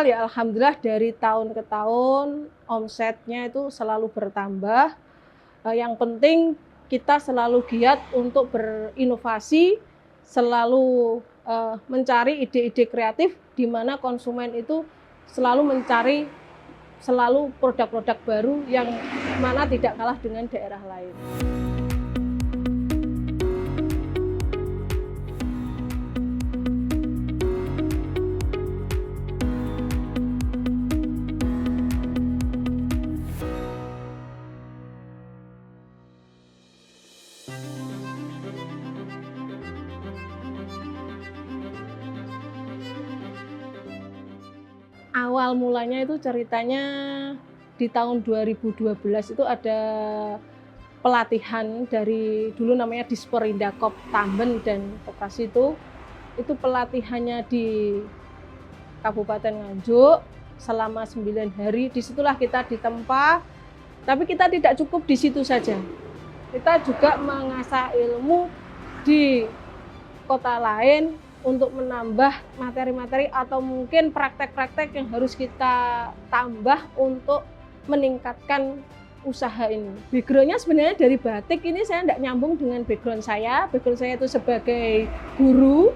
awal ya alhamdulillah dari tahun ke tahun omsetnya itu selalu bertambah. Yang penting kita selalu giat untuk berinovasi, selalu mencari ide-ide kreatif di mana konsumen itu selalu mencari produk-produk baru yang mana tidak kalah dengan daerah lain. Awal mulanya itu ceritanya di tahun 2012 itu ada pelatihan dari dulu namanya Disporindakop Tamben dan Bekasi itu pelatihannya di Kabupaten Nganjuk selama 9 hari. Disitulah kita ditempa, tapi kita tidak cukup di situ saja. Kita juga mengasah ilmu di kota lain untuk menambah materi-materi atau mungkin praktek-praktek yang harus kita tambah untuk meningkatkan usaha ini. Background-nya sebenarnya dari batik ini saya tidak nyambung dengan background saya. Background saya itu sebagai guru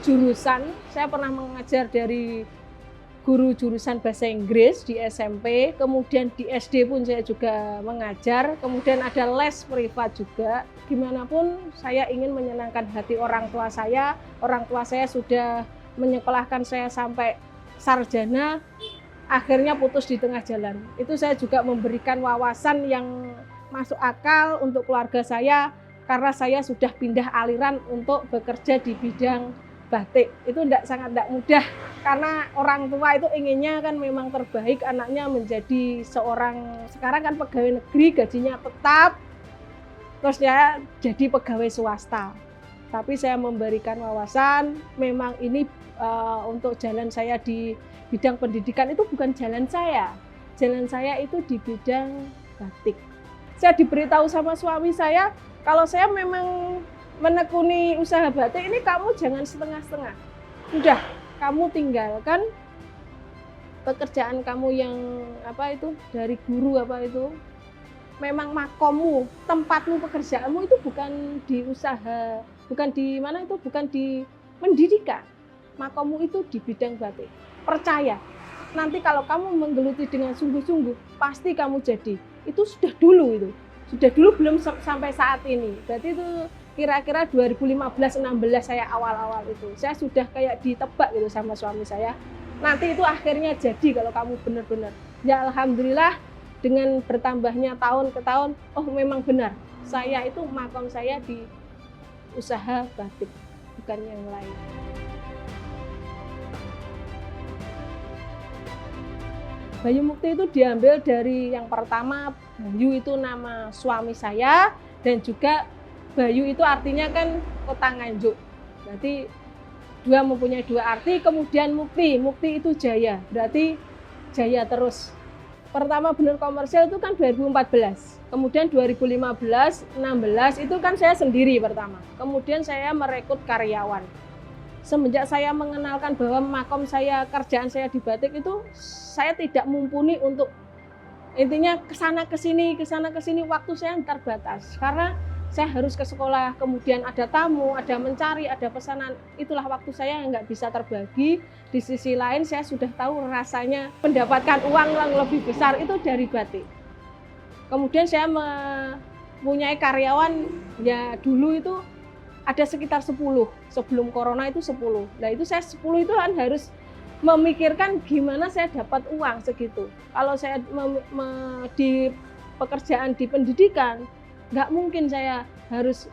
jurusan. Saya pernah mengajar dari guru jurusan bahasa Inggris di SMP, kemudian di SD pun saya juga mengajar, kemudian ada les privat juga. Gimana pun saya ingin menyenangkan hati orang tua saya sudah menyekolahkan saya sampai sarjana, akhirnya putus di tengah jalan. Itu saya juga memberikan wawasan yang masuk akal untuk keluarga saya, karena saya sudah pindah aliran untuk bekerja di bidang batik. Itu sangat tidak mudah, karena orang tua itu inginnya kan memang terbaik anaknya menjadi seorang, sekarang kan pegawai negeri gajinya tetap, terus ya jadi pegawai swasta. Tapi saya memberikan wawasan, memang ini untuk jalan saya di bidang pendidikan itu bukan jalan saya itu di bidang batik. Saya diberitahu sama suami saya, kalau saya memang menekuni usaha batik ini kamu jangan setengah-setengah. Udah, kamu tinggalkan pekerjaan kamu yang dari guru memang makommu, tempatmu, pekerjaanmu itu bukan di usaha, bukan di pendidikan. Makommu itu di bidang batik. Percaya, nanti kalau kamu menggeluti dengan sungguh-sungguh, pasti kamu jadi. Itu sudah dulu belum sampai saat ini. Berarti itu kira-kira 2015-16 saya awal-awal itu. Saya sudah kayak ditebak gitu sama suami saya. Nanti itu akhirnya jadi kalau kamu benar-benar. Ya alhamdulillah dengan bertambahnya tahun ke tahun, oh memang benar. Saya itu makom saya di usaha batik, bukan yang lain. Bayu Mukti itu diambil dari yang pertama, Bayu itu nama suami saya, dan juga Bayu itu artinya kan kota Nganjuk. Berarti mempunyai dua arti, kemudian Mukti itu jaya, berarti jaya terus. Pertama benar komersial itu kan 2014, kemudian 2015-16 itu kan saya sendiri pertama. Kemudian saya merekrut karyawan. Semenjak saya mengenalkan bahwa makom saya, kerjaan saya di batik itu, saya tidak mumpuni untuk intinya kesana kesini, waktu saya terbatas. Karena saya harus ke sekolah, kemudian ada tamu, ada mencari, ada pesanan. Itulah waktu saya yang nggak bisa terbagi. Di sisi lain saya sudah tahu rasanya mendapatkan uang yang lebih besar itu dari batik. Kemudian saya mempunyai karyawan, ya dulu itu ada sekitar 10, sebelum corona itu 10. Nah itu saya 10 itu kan harus memikirkan gimana saya dapat uang segitu. Kalau saya di pekerjaan di pendidikan, nggak mungkin saya harus,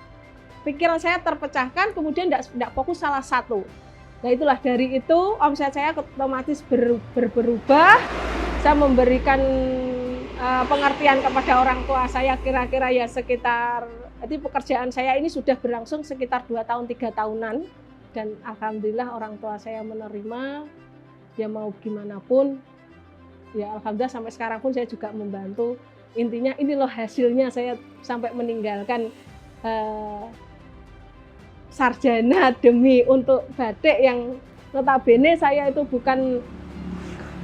pikiran saya terpecahkan, kemudian nggak fokus salah satu. Nah itulah dari itu omset saya otomatis berubah. Saya memberikan pengertian kepada orang tua saya kira-kira ya sekitar, jadi pekerjaan saya ini sudah berlangsung sekitar 2 tahun 3 tahunan, dan alhamdulillah orang tua saya menerima, ya mau gimana pun, ya alhamdulillah sampai sekarang pun saya juga membantu. Intinya ini loh hasilnya saya sampai meninggalkan sarjana demi untuk batik yang Notabene saya itu bukan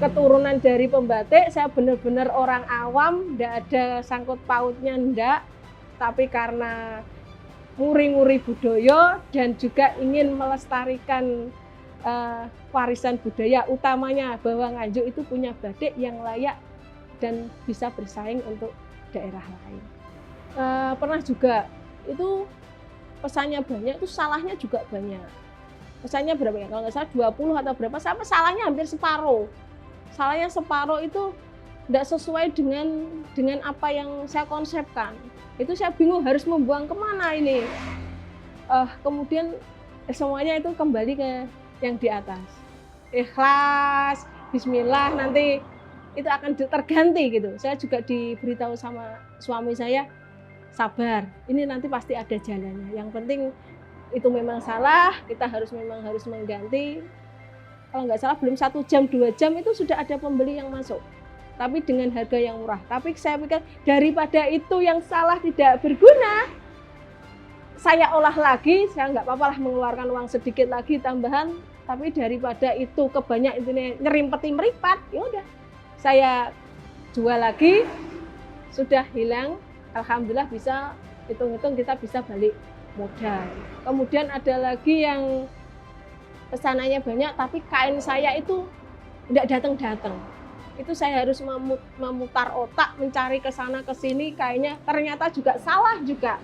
keturunan dari pembatik, saya benar-benar orang awam, tidak ada sangkut pautnya, enggak. Tapi karena nguri-nguri budaya dan juga ingin melestarikan warisan budaya, utamanya bahwa Nganjuk itu punya batik yang layak dan bisa bersaing untuk daerah lain. Pernah juga itu pesannya banyak, itu salahnya juga banyak. Pesannya berapa ya? Kalau nggak salah 20 atau berapa, sampai salahnya hampir separuh. Salahnya separuh itu tidak sesuai dengan apa yang saya konsepkan. Itu saya bingung harus membuang kemana ini. Kemudian semuanya itu kembali ke yang di atas. Ikhlas, bismillah, nanti itu akan terganti gitu. Saya juga diberitahu sama suami saya, sabar, ini nanti pasti ada jalannya. Yang penting itu memang salah, kita memang harus mengganti. Kalau nggak salah belum 1 jam, 2 jam itu sudah ada pembeli yang masuk. Tapi dengan harga yang murah. Tapi saya pikir daripada itu yang salah tidak berguna, saya olah lagi, saya nggak apa-apa lah mengeluarkan uang sedikit lagi tambahan. Tapi daripada itu kebanyak intinya nyerimpeti meripat, ya udah saya jual lagi, sudah hilang. Alhamdulillah bisa, hitung-hitung kita bisa balik modal. Kemudian ada lagi yang pesanannya banyak, tapi kain saya itu tidak datang-datang. Itu saya harus memutar otak, mencari ke sana ke sini, kainnya ternyata juga salah juga.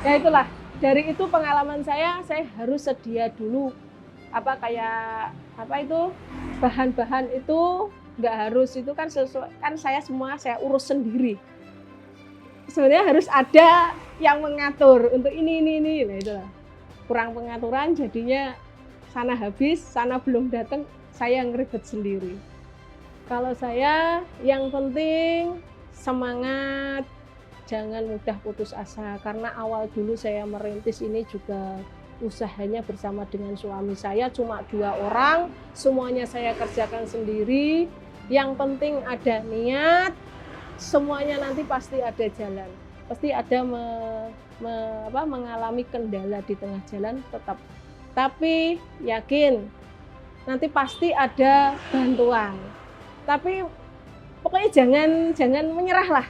Ya itulah, dari itu pengalaman saya harus sedia dulu bahan-bahan itu nggak harus itu kan sesuai, kan saya urus sendiri. Sebenarnya harus ada yang mengatur untuk ini. Nah itulah, kurang pengaturan jadinya sana habis, sana belum datang, saya ngeribet sendiri. Kalau saya yang penting semangat, jangan mudah putus asa, karena awal dulu saya merintis ini juga usahanya bersama dengan suami saya, cuma 2 orang, semuanya saya kerjakan sendiri. Yang penting ada niat, semuanya nanti pasti ada jalan. Pasti ada mengalami kendala di tengah jalan tetap. Tapi yakin nanti pasti ada bantuan. Tapi pokoknya jangan menyerah lah.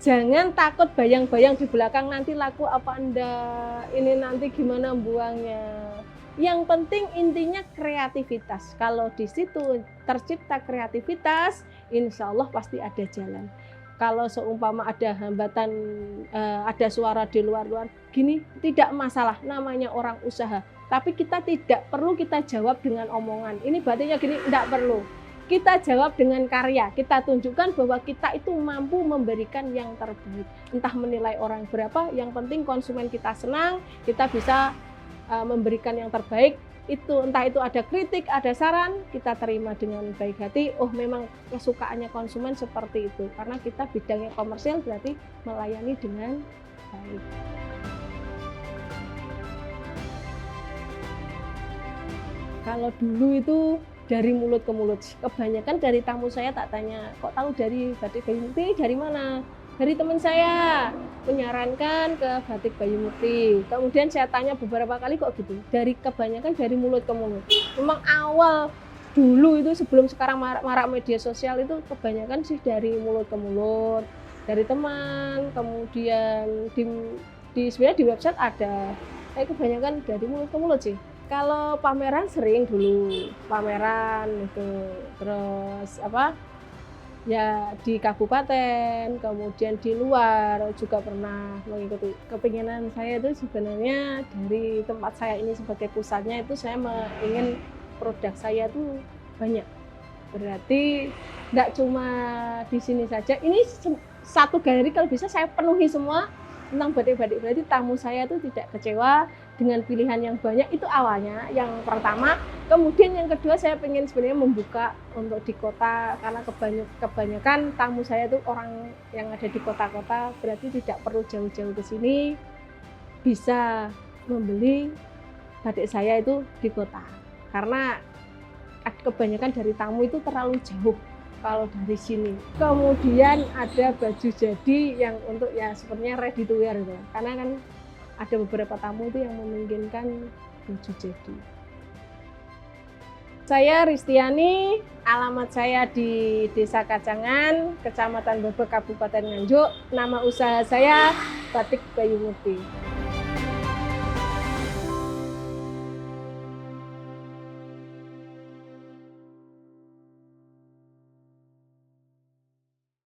Jangan takut bayang-bayang di belakang nanti laku apa enggak, ini nanti gimana buangnya. Yang penting intinya kreativitas. Kalau di situ tercipta kreativitas, insya Allah pasti ada jalan. Kalau seumpama ada hambatan, ada suara di luar gini, tidak masalah, namanya orang usaha. Tapi kita tidak perlu kita jawab dengan omongan. Ini batiknya gini, tidak perlu. Kita jawab dengan karya, kita tunjukkan bahwa kita itu mampu memberikan yang terbaik. Entah menilai orang berapa, yang penting konsumen kita senang, kita bisa memberikan yang terbaik. Itu entah itu ada kritik, ada saran, kita terima dengan baik hati. Oh memang kesukaannya konsumen seperti itu, karena kita bidangnya komersial berarti melayani dengan baik. Kalau dulu itu dari mulut ke mulut, kebanyakan dari tamu saya tak tanya, kok tahu dari Batik Bayu Mukti, dari mana? Dari teman saya menyarankan ke Batik Bayu Mukti. Kemudian saya tanya beberapa kali kok gitu, kebanyakan dari mulut ke mulut. Memang awal dulu itu sebelum sekarang marak media sosial itu kebanyakan sih dari mulut ke mulut, dari teman, kemudian sebenarnya di website ada, tapi kebanyakan dari mulut ke mulut sih. Kalau pameran sering dulu, pameran itu, terus ya di kabupaten, kemudian di luar juga pernah mengikuti. Kepinginan saya itu sebenarnya dari tempat saya ini sebagai pusatnya itu saya ingin produk saya itu banyak. Berarti tidak cuma di sini saja, ini satu galeri kalau bisa saya penuhi semua tentang batik-batik, berarti tamu saya itu tidak kecewa dengan pilihan yang banyak. Itu awalnya yang pertama. Kemudian yang kedua saya pengen sebenarnya membuka untuk di kota, karena kebanyakan tamu saya itu orang yang ada di kota-kota, berarti tidak perlu jauh-jauh ke sini, bisa membeli batik saya itu di kota, karena kebanyakan dari tamu itu terlalu jauh kalau dari sini. Kemudian ada baju jadi yang untuk ya sepertinya ready to wear gitu. Karena kan ada beberapa tamu itu yang memungkinkan baju jadi. Saya Ristiani, alamat saya di Desa Kacangan, Kecamatan Bebek, Kabupaten Nganjuk. Nama usaha saya Batik Bayu Mukti.